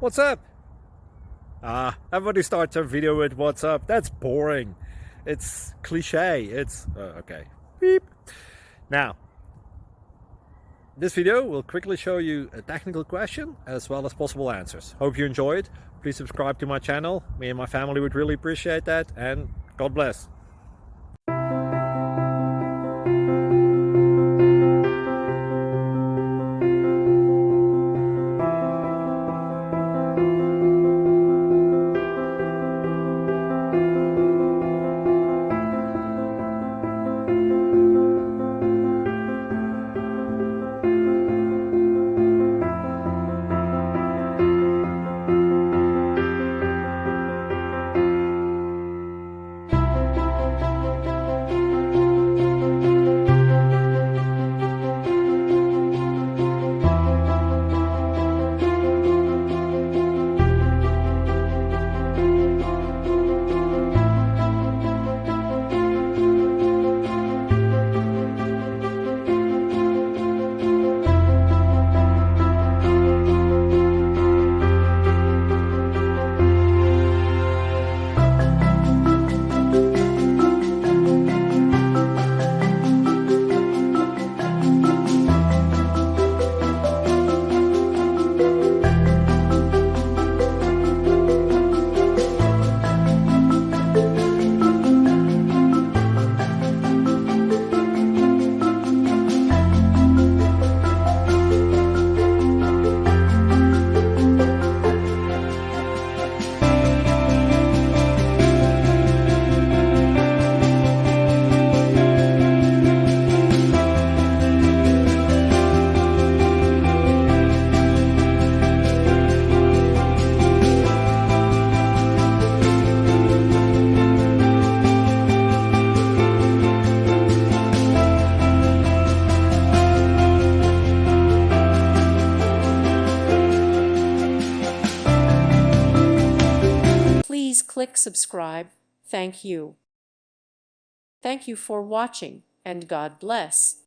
What's up? Everybody starts their video with what's up. That's boring. It's cliche. It's okay. Beep. Now, this video will quickly show you a technical question as well as possible answers. Hope you enjoy it. Please subscribe to my channel. Me and my family would really appreciate that, and God bless. Please click subscribe. Thank you. Thank you for watching, and God bless.